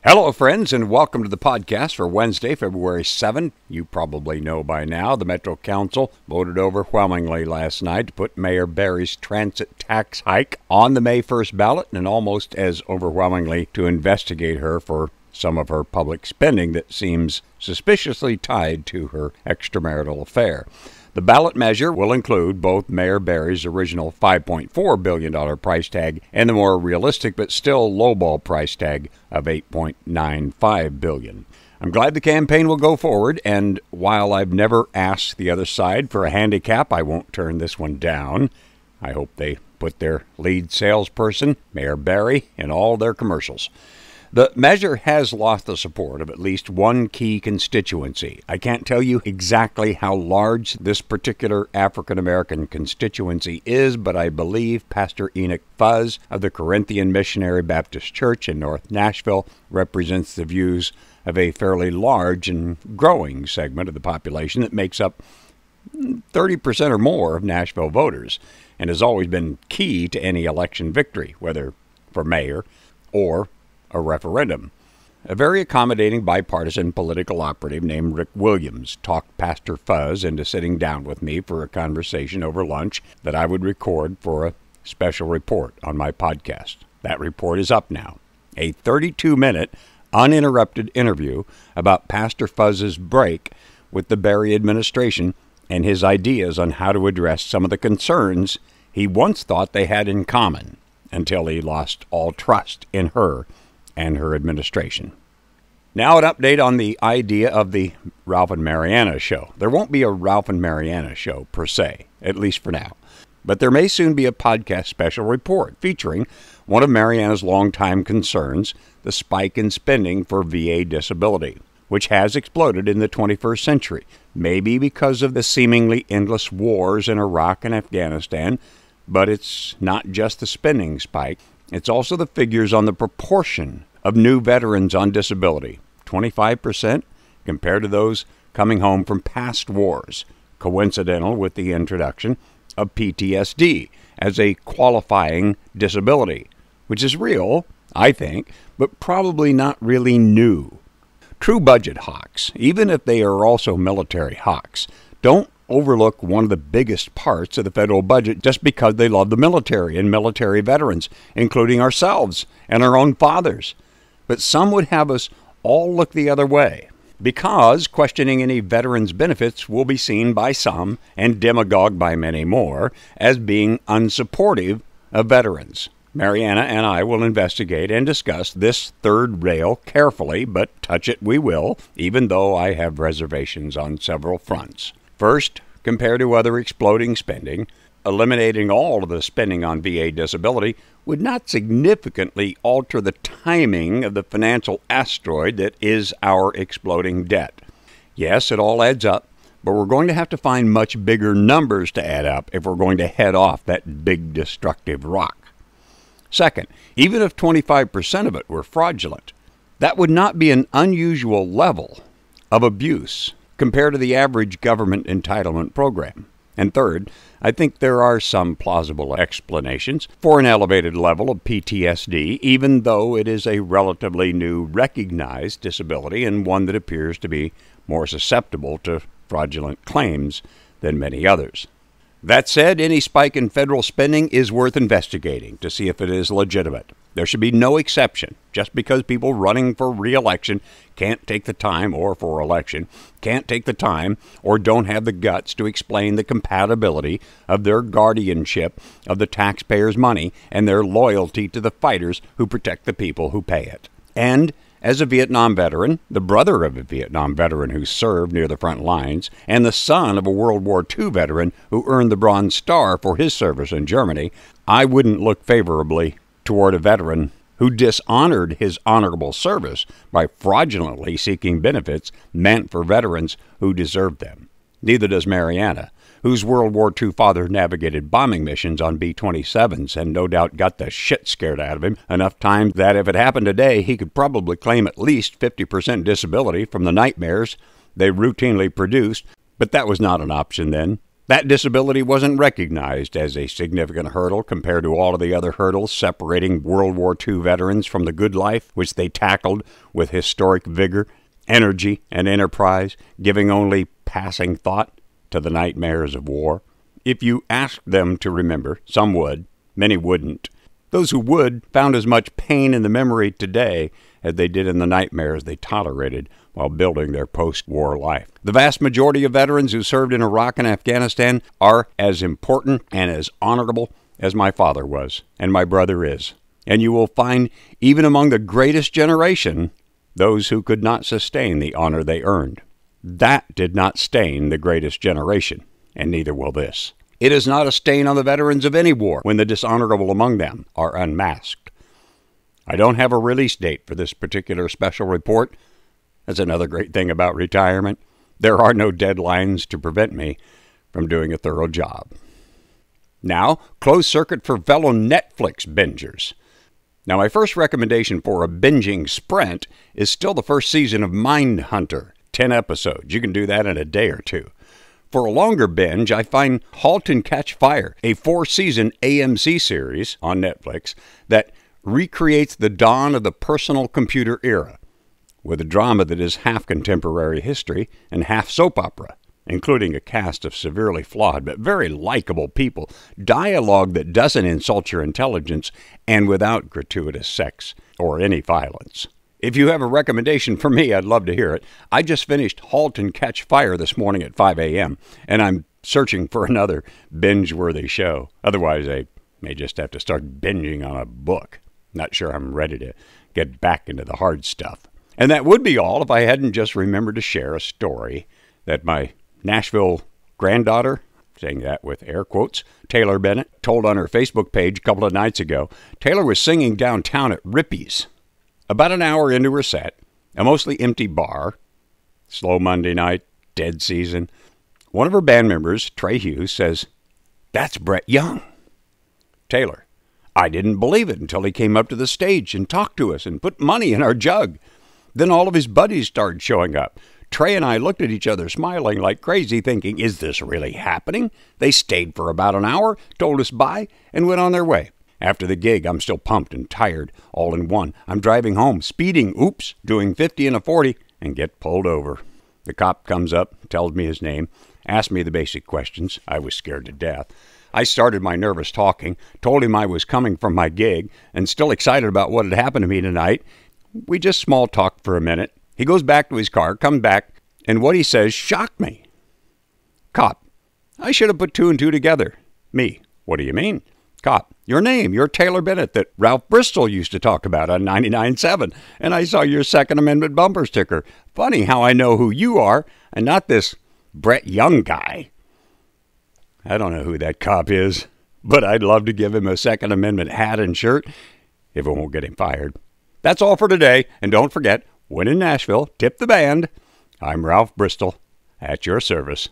Hello, friends, and welcome to the podcast for Wednesday, February 7th. You probably know by now the Metro Council voted overwhelmingly last night to put Mayor Barry's transit tax hike on the May 1st ballot, and almost as overwhelmingly to investigate her for some of her public spending that seems suspiciously tied to her extramarital affair. The ballot measure will include both Mayor Barry's original $5.4 billion price tag and the more realistic but still lowball price tag of $8.95 billion. I'm glad the campaign will go forward, and while I've never asked the other side for a handicap, I won't turn this one down. I hope they put their lead salesperson, Mayor Barry, in all their commercials. The measure has lost the support of at least one key constituency. I can't tell you exactly how large this particular African-American constituency is, but I believe Pastor Enoch Fuzz of the Corinthian Missionary Baptist Church in North Nashville represents the views of a fairly large and growing segment of the population that makes up 30% or more of Nashville voters and has always been key to any election victory, whether for mayor or a referendum. A very accommodating bipartisan political operative named Rick Williams talked Pastor Fuzz into sitting down with me for a conversation over lunch that I would record for a special report on my podcast. That report is up now. A 32-minute, uninterrupted interview about Pastor Fuzz's break with the Barry administration and his ideas on how to address some of the concerns he once thought they had in common until he lost all trust in her and her administration. Now an update on the idea of the Ralph and Marianna show. There won't be a Ralph and Marianna show per se, at least for now. But there may soon be a podcast special report featuring one of Marianna's longtime concerns, the spike in spending for VA disability, which has exploded in the 21st century, maybe because of the seemingly endless wars in Iraq and Afghanistan. But it's not just the spending spike. It's also the figures on the proportion of new veterans on disability, 25% compared to those coming home from past wars, coincidental with the introduction of PTSD as a qualifying disability, which is real, I think, but probably not really new. True budget hawks, even if they are also military hawks, don't overlook one of the biggest parts of the federal budget just because they love the military and military veterans, including ourselves and our own fathers. But some would have us all look the other way, because questioning any veterans' benefits will be seen by some, and demagogued by many more, as being unsupportive of veterans. Marianna and I will investigate and discuss this third rail carefully, but touch it we will, even though I have reservations on several fronts. First, compared to other exploding spending, eliminating all of the spending on VA disability would not significantly alter the timing of the financial asteroid that is our exploding debt. Yes, it all adds up, but we're going to have to find much bigger numbers to add up if we're going to head off that big destructive rock. Second, even if 25% of it were fraudulent, that would not be an unusual level of abuse compared to the average government entitlement program. And third, I think there are some plausible explanations for an elevated level of PTSD, even though it is a relatively new recognized disability and one that appears to be more susceptible to fraudulent claims than many others. That said, any spike in federal spending is worth investigating to see if it is legitimate. There should be no exception. Just because people running for re-election can't take the time, or for election, can't take the time or don't have the guts to explain the compatibility of their guardianship of the taxpayers' money and their loyalty to the fighters who protect the people who pay it. And as a Vietnam veteran, the brother of a Vietnam veteran who served near the front lines, and the son of a World War II veteran who earned the Bronze Star for his service in Germany, I wouldn't look favorably toward a veteran who dishonored his honorable service by fraudulently seeking benefits meant for veterans who deserved them. Neither does Marianna, whose World War II father navigated bombing missions on B-27s and no doubt got the shit scared out of him enough times that if it happened today, he could probably claim at least 50% disability from the nightmares they routinely produced, but that was not an option then. That disability wasn't recognized as a significant hurdle compared to all of the other hurdles separating World War II veterans from the good life, which they tackled with historic vigor, energy, and enterprise, giving only passing thought to the nightmares of war. If you asked them to remember, some would, many wouldn't. Those who would found as much pain in the memory today as they did in the nightmares they tolerated while building their post-war life. The vast majority of veterans who served in Iraq and Afghanistan are as important and as honorable as my father was, and my brother is. And you will find, even among the greatest generation, those who could not sustain the honor they earned. That did not stain the greatest generation, and neither will this. It is not a stain on the veterans of any war when the dishonorable among them are unmasked. I don't have a release date for this particular special report. That's another great thing about retirement. There are no deadlines to prevent me from doing a thorough job. Now, closed circuit for fellow Netflix bingers. Now, my first recommendation for a binging sprint is still the first season of Mindhunter, 10 episodes. You can do that in a day or two. For a longer binge, I find Halt and Catch Fire, a 4-season AMC series on Netflix that recreates the dawn of the personal computer era, with a drama that is half contemporary history and half soap opera, including a cast of severely flawed but very likable people, dialogue that doesn't insult your intelligence, and without gratuitous sex or any violence. If you have a recommendation for me, I'd love to hear it. I just finished Halt and Catch Fire this morning at 5 a.m., and I'm searching for another binge-worthy show. Otherwise, I may just have to start binging on a book. Not sure I'm ready to get back into the hard stuff. And that would be all if I hadn't just remembered to share a story that my Nashville granddaughter, saying that with air quotes, Taylor Bennett, told on her Facebook page a couple of nights ago. Taylor was singing downtown at Rippy's. About an hour into her set, a mostly empty bar, slow Monday night, dead season, one of her band members, Trey Hughes, says, "That's Brett Young." Taylor: "I didn't believe it until he came up to the stage and talked to us and put money in our jug. Then all of his buddies started showing up. Trey and I looked at each other smiling like crazy, thinking, is this really happening? They stayed for about an hour, told us bye, and went on their way. After the gig, I'm still pumped and tired, all in one. I'm driving home, speeding, doing 50 and a 40, and get pulled over. The cop comes up, tells me his name, asks me the basic questions. I was scared to death. I started my nervous talking, told him I was coming from my gig, and still excited about what had happened to me tonight. We just small talked for a minute. He goes back to his car, comes back, and what he says shocked me. Cop: "I should have put 2 and 2 together." Me: "What do you mean?" Cop: "Your name, you're Taylor Bennett that Ralph Bristol used to talk about on 99.7, and I saw your Second Amendment bumper sticker. Funny how I know who you are, and not this Brett Young guy." I don't know who that cop is, but I'd love to give him a Second Amendment hat and shirt if it won't get him fired. That's all for today, and don't forget, when in Nashville, tip the band. I'm Ralph Bristol, at your service.